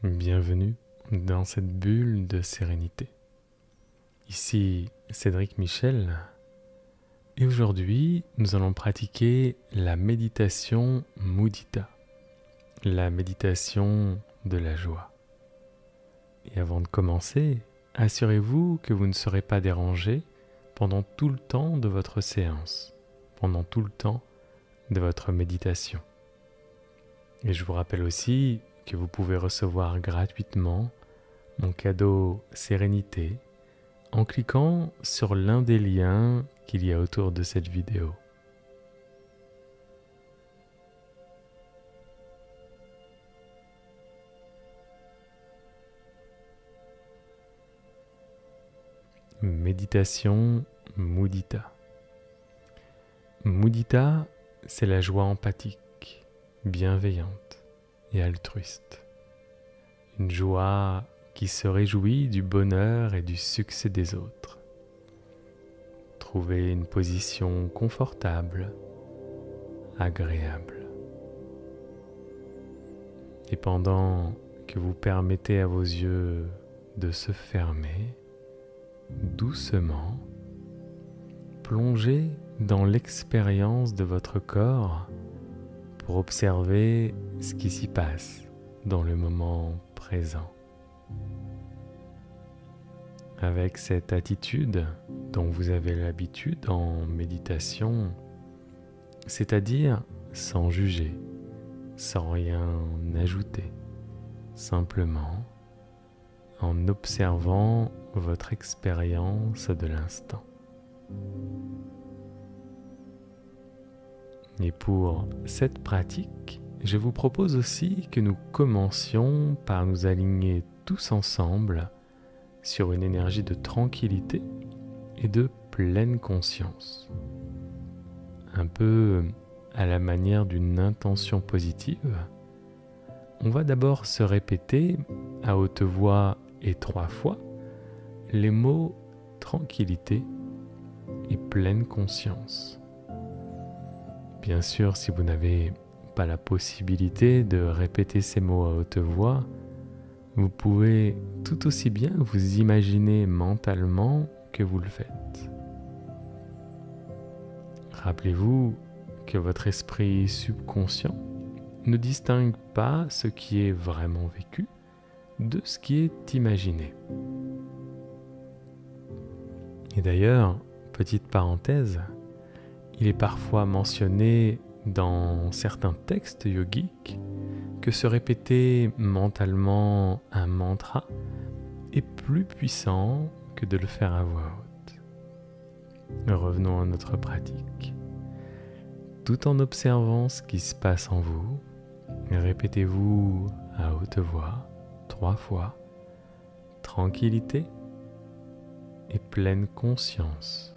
Bienvenue dans cette bulle de sérénité. Ici Cédric Michel et aujourd'hui nous allons pratiquer la méditation mudita, la méditation de la joie. Et avant de commencer, assurez-vous que vous ne serez pas dérangé pendant tout le temps de votre séance, pendant tout le temps de votre méditation. Et je vous rappelle aussi que vous pouvez recevoir gratuitement mon cadeau Sérénité en cliquant sur l'un des liens qu'il y a autour de cette vidéo. Méditation mudita. Mudita, c'est la joie empathique, bienveillante et altruiste. Une joie qui se réjouit du bonheur et du succès des autres. Trouvez une position confortable, agréable. Et pendant que vous permettez à vos yeux de se fermer, doucement, plongez dans l'expérience de votre corps pour observer ce qui s'y passe dans le moment présent. Avec cette attitude dont vous avez l'habitude en méditation, c'est-à-dire sans juger, sans rien ajouter, simplement en observant votre expérience de l'instant. Et pour cette pratique, je vous propose aussi que nous commencions par nous aligner tous ensemble sur une énergie de tranquillité et de pleine conscience. Un peu à la manière d'une intention positive, on va d'abord se répéter à haute voix et 3 fois les mots tranquillité et pleine conscience. Bien sûr, si vous n'avez pas la possibilité de répéter ces mots à haute voix, vous pouvez tout aussi bien vous imaginer mentalement que vous le faites. Rappelez-vous que votre esprit subconscient ne distingue pas ce qui est vraiment vécu de ce qui est imaginé. Et d'ailleurs, petite parenthèse, il est parfois mentionné dans certains textes yogiques que se répéter mentalement un mantra est plus puissant que de le faire à voix haute. Revenons à notre pratique. Tout en observant ce qui se passe en vous, répétez-vous à haute voix 3 fois tranquillité et pleine conscience.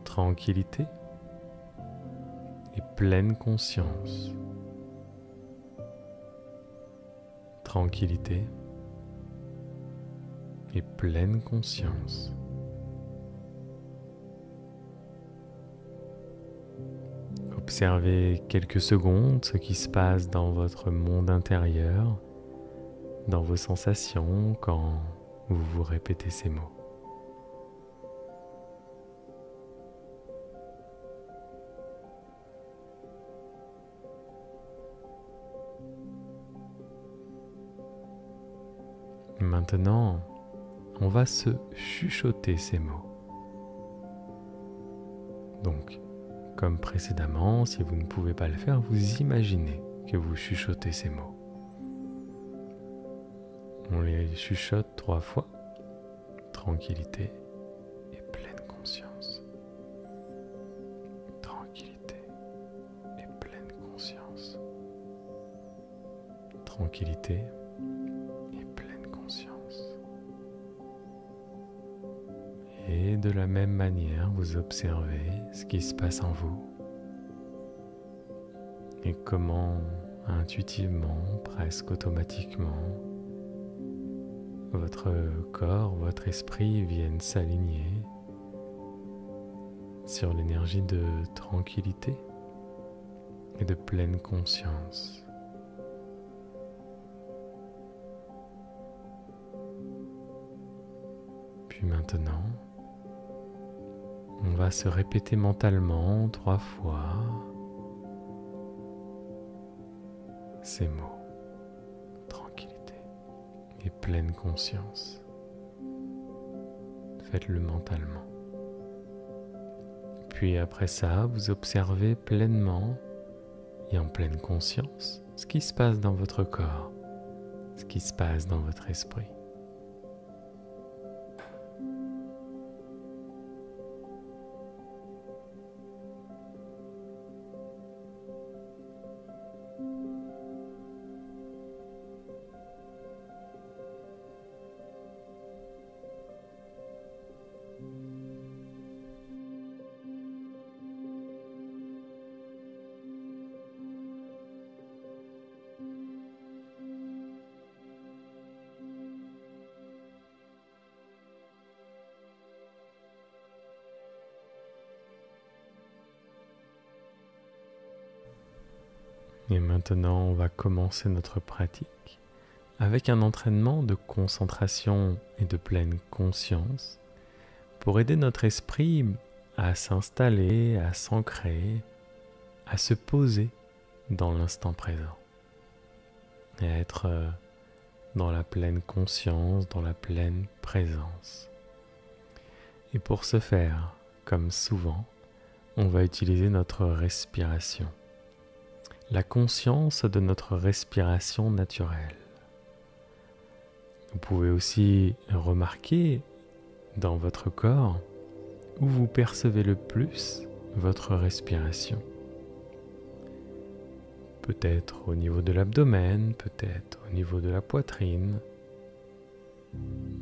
Tranquillité et pleine conscience. Tranquillité et pleine conscience. Observez quelques secondes ce qui se passe dans votre monde intérieur, dans vos sensations quand vous vous répétez ces mots. Maintenant, on va se chuchoter ces mots. Donc, comme précédemment, si vous ne pouvez pas le faire, vous imaginez que vous chuchotez ces mots. On les chuchote 3 fois. Tranquillité et pleine conscience. Tranquillité et pleine conscience. Tranquillité et pleine conscience. Et de la même manière, vous observez ce qui se passe en vous et comment intuitivement, presque automatiquement, votre corps, votre esprit viennent s'aligner sur l'énergie de tranquillité et de pleine conscience. Puis maintenant, on va se répéter mentalement 3 fois ces mots. Tranquillité et pleine conscience. Faites-le mentalement. Puis après ça, vous observez pleinement et en pleine conscience ce qui se passe dans votre corps, ce qui se passe dans votre esprit. Et maintenant, on va commencer notre pratique avec un entraînement de concentration et de pleine conscience pour aider notre esprit à s'installer, à s'ancrer, à se poser dans l'instant présent et à être dans la pleine conscience, dans la pleine présence. Et pour ce faire, comme souvent, on va utiliser notre respiration. La conscience de notre respiration naturelle. Vous pouvez aussi remarquer dans votre corps où vous percevez le plus votre respiration. Peut-être au niveau de l'abdomen, peut-être au niveau de la poitrine.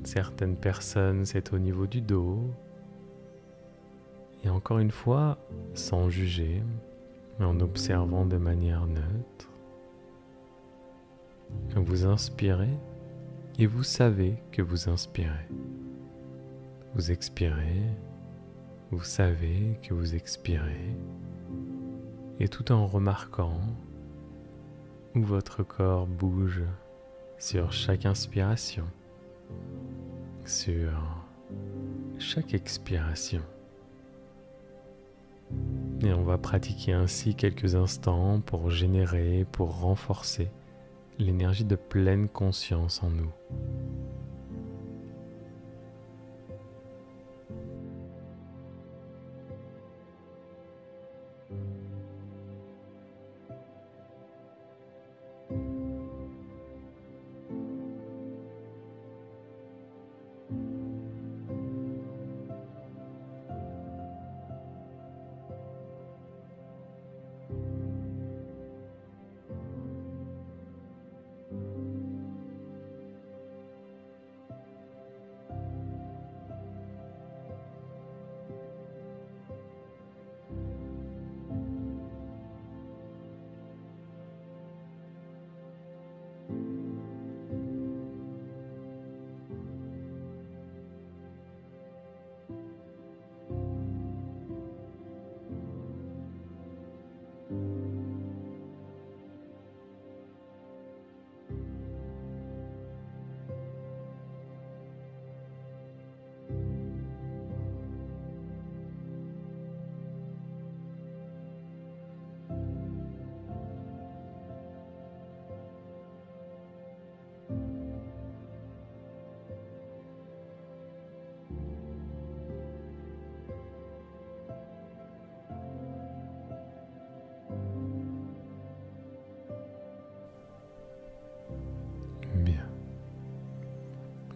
Certaines personnes, c'est au niveau du dos. Et encore une fois, sans juger, mais en observant de manière neutre. Vous inspirez et vous savez que vous inspirez. Vous expirez, vous savez que vous expirez. Et tout en remarquant où votre corps bouge sur chaque inspiration, sur chaque expiration. Et on va pratiquer ainsi quelques instants pour générer, pour renforcer l'énergie de pleine conscience en nous. Bien.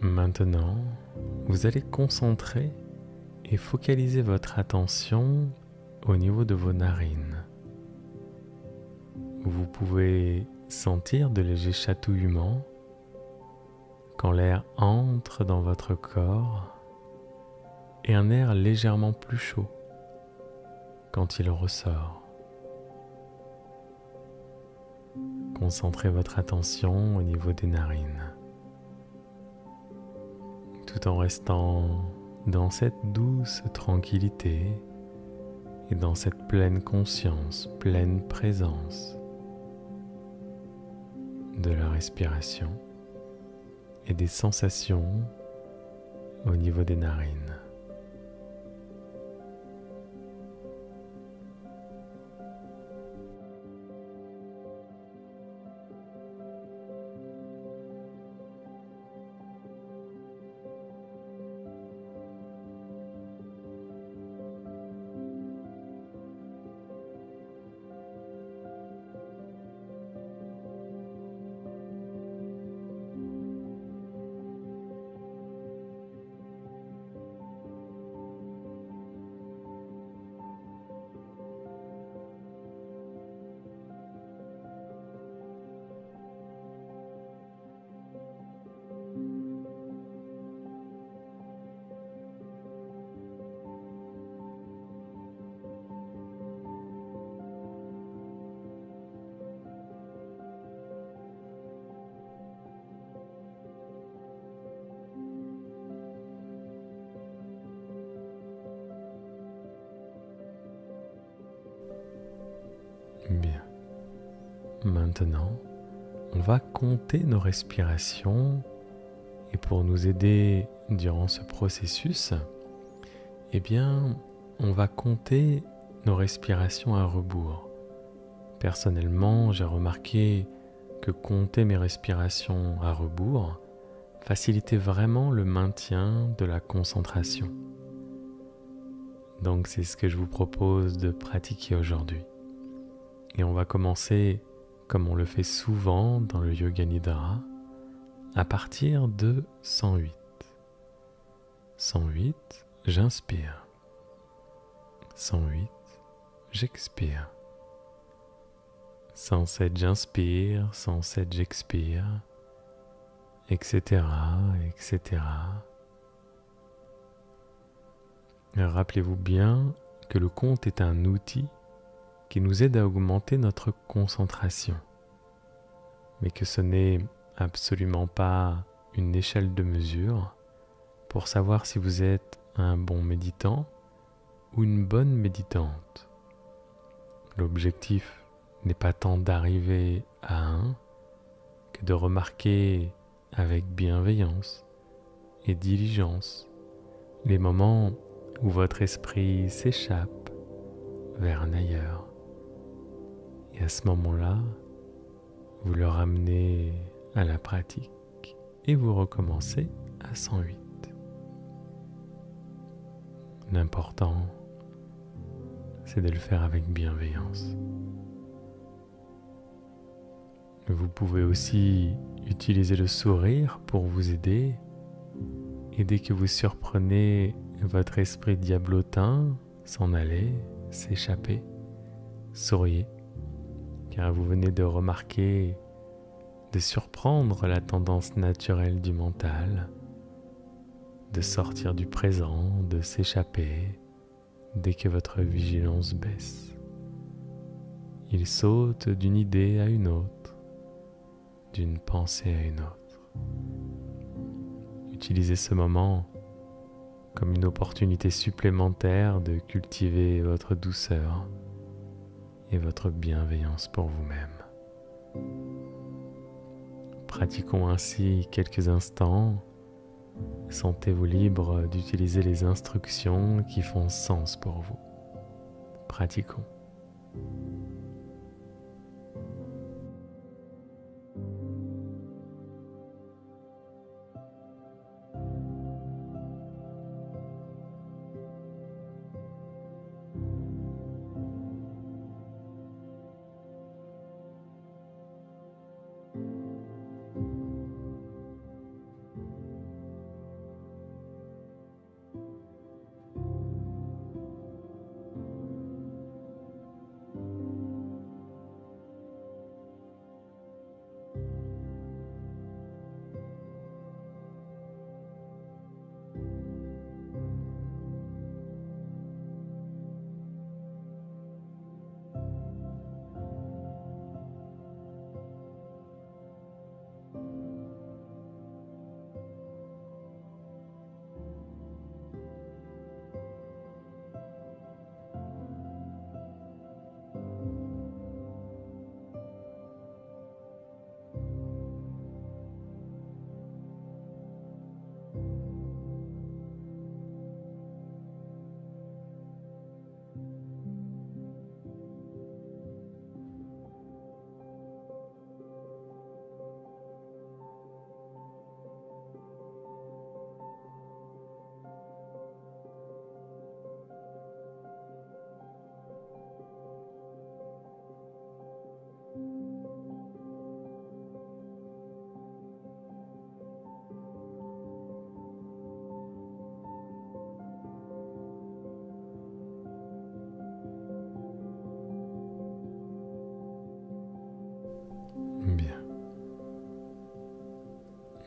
Maintenant, vous allez concentrer et focaliser votre attention au niveau de vos narines. Vous pouvez sentir de légers chatouillements quand l'air entre dans votre corps et un air légèrement plus chaud quand il ressort. Concentrez votre attention au niveau des narines, tout en restant dans cette douce tranquillité et dans cette pleine conscience, pleine présence de la respiration et des sensations au niveau des narines. Bien. Maintenant, on va compter nos respirations et pour nous aider durant ce processus, eh bien, on va compter nos respirations à rebours. Personnellement, j'ai remarqué que compter mes respirations à rebours facilitait vraiment le maintien de la concentration. Donc c'est ce que je vous propose de pratiquer aujourd'hui. Et on va commencer, comme on le fait souvent dans le Yoga Nidra, à partir de 108. 108, j'inspire. 108, j'expire. 107, j'inspire. 107, j'expire. Etc., etc. Rappelez-vous bien que le compte est un outil qui nous aide à augmenter notre concentration, mais que ce n'est absolument pas une échelle de mesure pour savoir si vous êtes un bon méditant ou une bonne méditante. L'objectif n'est pas tant d'arriver à un que de remarquer avec bienveillance et diligence les moments où votre esprit s'échappe vers un ailleurs. Et à ce moment-là, vous le ramenez à la pratique et vous recommencez à 108. L'important, c'est de le faire avec bienveillance. Vous pouvez aussi utiliser le sourire pour vous aider. Et dès que vous surprenez votre esprit diablotin s'en aller, s'échapper, souriez, car vous venez de remarquer, de surprendre la tendance naturelle du mental, de sortir du présent, de s'échapper dès que votre vigilance baisse. Il saute d'une idée à une autre, d'une pensée à une autre. Utilisez ce moment comme une opportunité supplémentaire de cultiver votre douceur et votre bienveillance pour vous-même. Pratiquons ainsi quelques instants. Sentez-vous libre d'utiliser les instructions qui font sens pour vous. Pratiquons.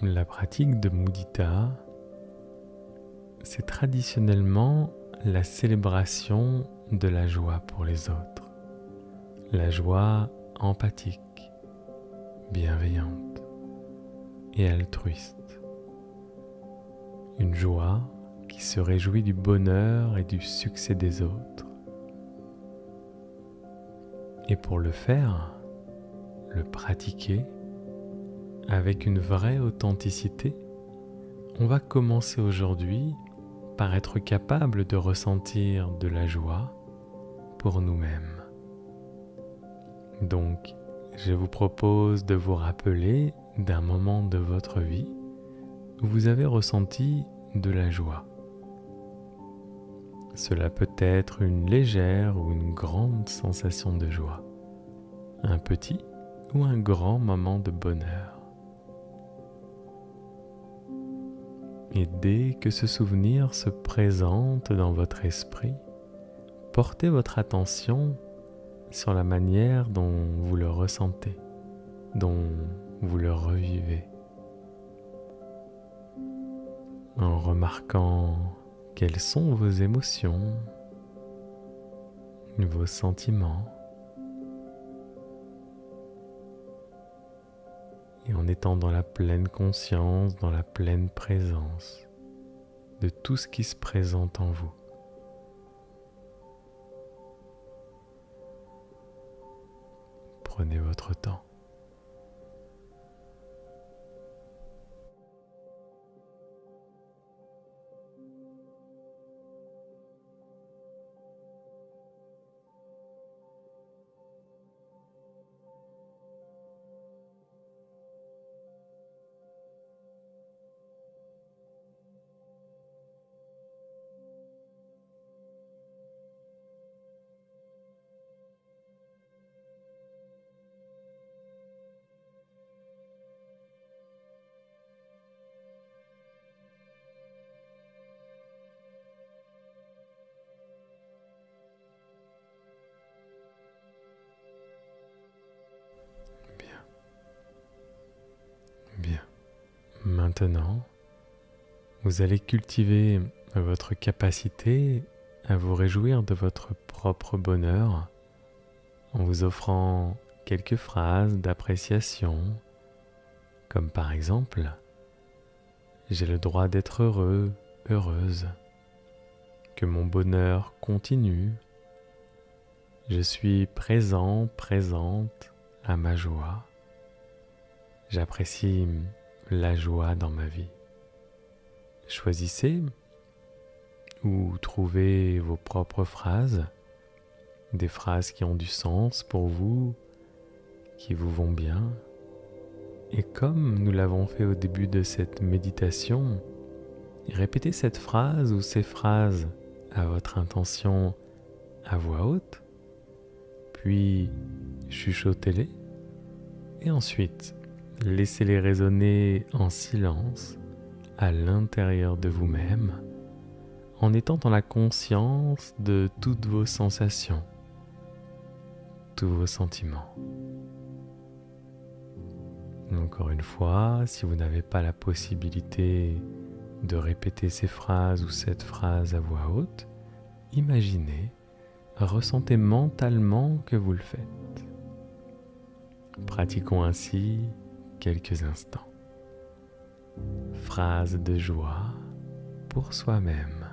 La pratique de mudita, c'est traditionnellement la célébration de la joie pour les autres, la joie empathique, bienveillante et altruiste, une joie qui se réjouit du bonheur et du succès des autres. Et pour le faire, le pratiquer avec une vraie authenticité, on va commencer aujourd'hui par être capable de ressentir de la joie pour nous-mêmes. Donc, je vous propose de vous rappeler d'un moment de votre vie où vous avez ressenti de la joie. Cela peut être une légère ou une grande sensation de joie, un petit ou un grand moment de bonheur. Et dès que ce souvenir se présente dans votre esprit, portez votre attention sur la manière dont vous le ressentez, dont vous le revivez, en remarquant quelles sont vos émotions, vos sentiments, et en étant dans la pleine conscience, dans la pleine présence de tout ce qui se présente en vous. Prenez votre temps. Bien. Maintenant, vous allez cultiver votre capacité à vous réjouir de votre propre bonheur en vous offrant quelques phrases d'appréciation, comme par exemple « J'ai le droit d'être heureux, heureuse », que mon bonheur continue, je suis présent, présente à ma joie. J'apprécie la joie dans ma vie. Choisissez ou trouvez vos propres phrases, des phrases qui ont du sens pour vous, qui vous vont bien. Et comme nous l'avons fait au début de cette méditation, répétez cette phrase ou ces phrases à votre intention à voix haute, puis chuchotez-les et ensuite laissez-les résonner en silence à l'intérieur de vous-même en étant dans la conscience de toutes vos sensations, tous vos sentiments. Encore une fois, si vous n'avez pas la possibilité de répéter ces phrases ou cette phrase à voix haute, imaginez, ressentez mentalement que vous le faites. Pratiquons ainsi quelques instants. Phrase de joie pour soi-même.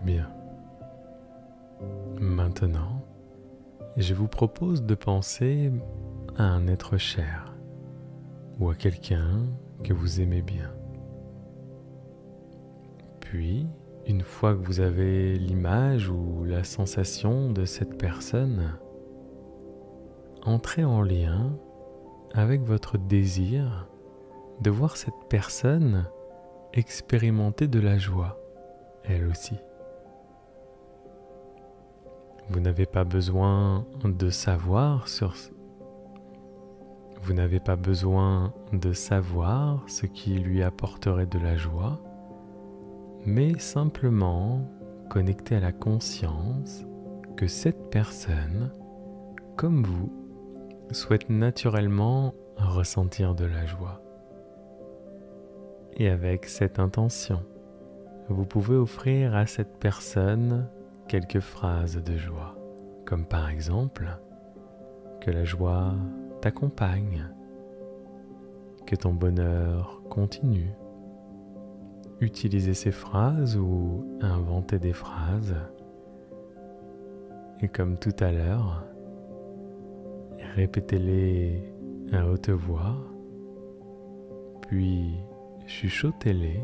Bien. Maintenant, je vous propose de penser à un être cher ou à quelqu'un que vous aimez bien. Puis, une fois que vous avez l'image ou la sensation de cette personne, entrez en lien avec votre désir de voir cette personne expérimenter de la joie, elle aussi. Vous n'avez pas besoin de savoir ce qui lui apporterait de la joie, mais simplement connecter à la conscience que cette personne, comme vous, souhaite naturellement ressentir de la joie. Et avec cette intention, vous pouvez offrir à cette personne quelques phrases de joie, comme par exemple que la joie t'accompagne, que ton bonheur continue. Utilisez ces phrases ou inventez des phrases. Et comme tout à l'heure, répétez-les à haute voix, puis chuchotez-les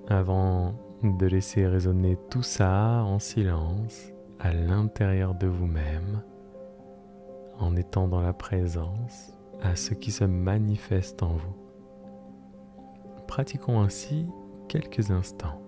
avant de laisser résonner tout ça en silence à l'intérieur de vous-même, en étant dans la présence à ce qui se manifeste en vous. Pratiquons ainsi quelques instants.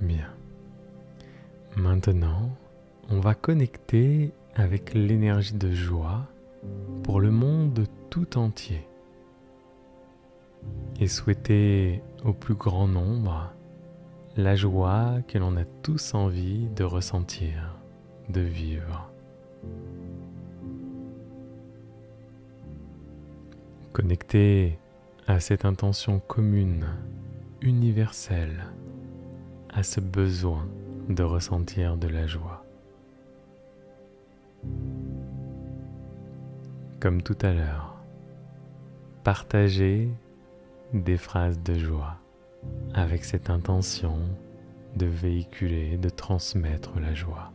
Bien. Maintenant, on va connecter avec l'énergie de joie pour le monde tout entier et souhaiter au plus grand nombre la joie que l'on a tous envie de ressentir, de vivre. Connecter à cette intention commune, universelle, à ce besoin de ressentir de la joie. Comme tout à l'heure, partagez des phrases de joie avec cette intention de véhiculer, de transmettre la joie.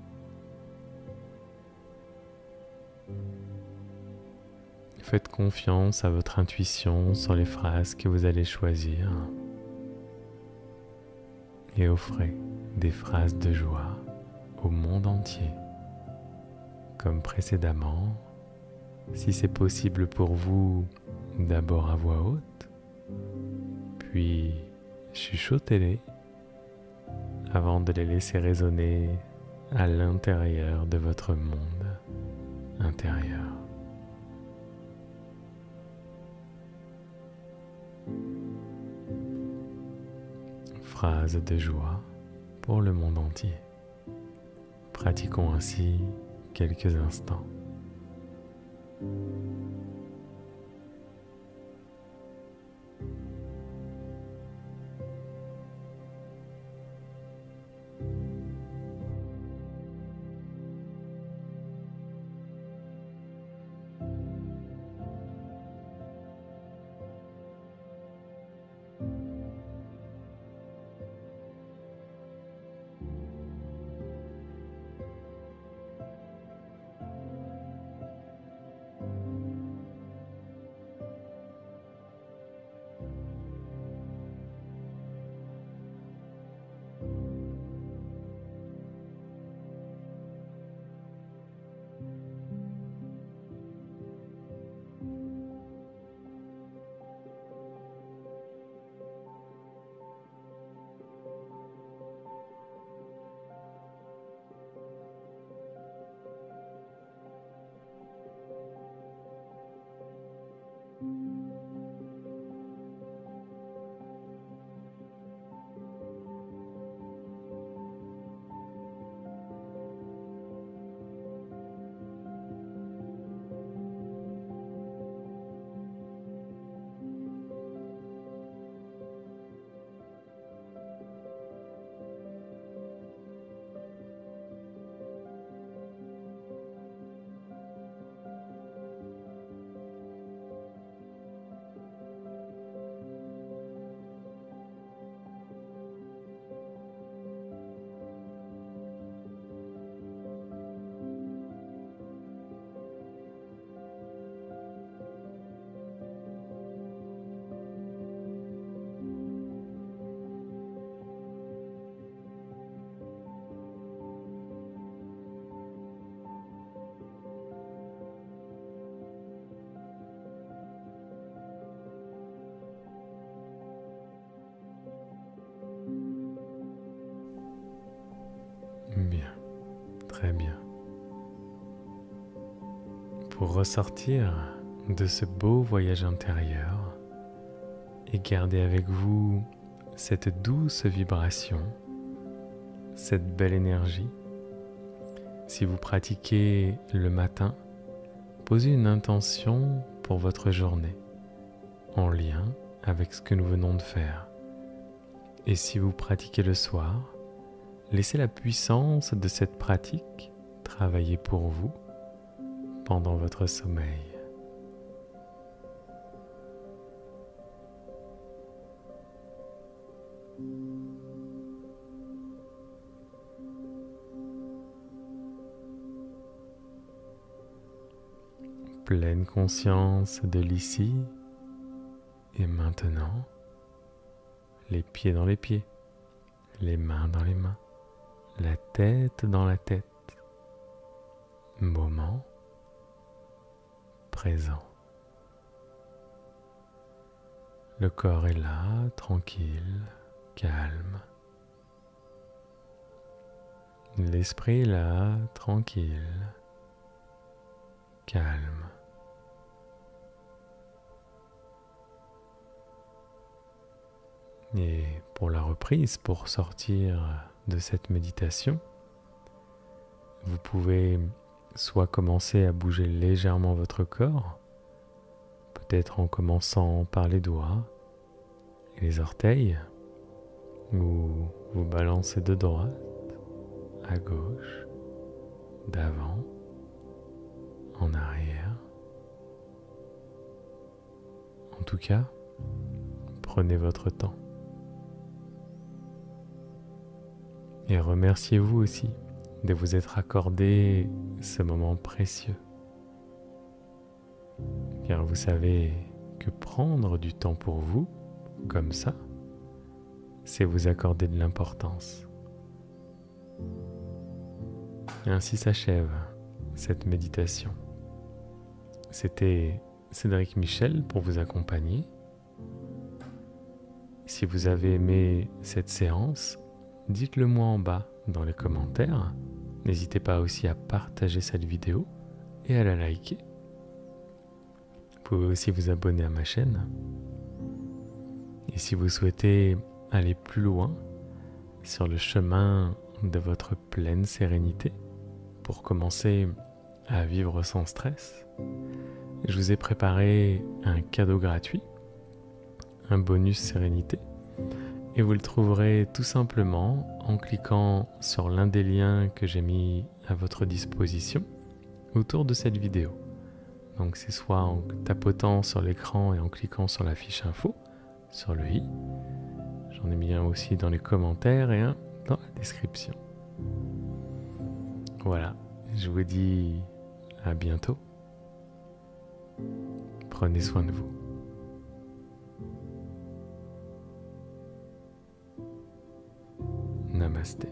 Faites confiance à votre intuition sur les phrases que vous allez choisir et offrez des phrases de joie au monde entier. Comme précédemment, si c'est possible pour vous, d'abord à voix haute, puis chuchotez-les avant de les laisser résonner à l'intérieur de votre monde intérieur. Phrase de joie pour le monde entier. Pratiquons ainsi quelques instants. Bien, très bien. Pour ressortir de ce beau voyage intérieur et garder avec vous cette douce vibration, cette belle énergie, si vous pratiquez le matin, posez une intention pour votre journée en lien avec ce que nous venons de faire. Et si vous pratiquez le soir, laissez la puissance de cette pratique travailler pour vous pendant votre sommeil. Pleine conscience de l'ici et maintenant, les pieds dans les pieds, les mains dans les mains, la tête dans la tête, moment présent. Le corps est là, tranquille, calme. L'esprit est là, tranquille, calme. Et pour la reprise, pour sortir de cette méditation, vous pouvez soit commencer à bouger légèrement votre corps, peut-être en commençant par les doigts et les orteils, ou vous balancez de droite à gauche, d'avant, en arrière. En tout cas, prenez votre temps. Et remerciez-vous aussi de vous être accordé ce moment précieux. Car vous savez que prendre du temps pour vous, comme ça, c'est vous accorder de l'importance. Ainsi s'achève cette méditation. C'était Cédric Michel pour vous accompagner. Si vous avez aimé cette séance, dites-le moi en bas dans les commentaires. N'hésitez pas aussi à partager cette vidéo et à la liker. Vous pouvez aussi vous abonner à ma chaîne. Et si vous souhaitez aller plus loin sur le chemin de votre pleine sérénité, pour commencer à vivre sans stress, je vous ai préparé un cadeau gratuit, un bonus sérénité, et vous le trouverez tout simplement en cliquant sur l'un des liens que j'ai mis à votre disposition autour de cette vidéo. Donc c'est soit en tapotant sur l'écran et en cliquant sur la fiche info, sur le i. J'en ai mis un aussi dans les commentaires et un dans la description. Voilà, je vous dis à bientôt. Prenez soin de vous. Namasté.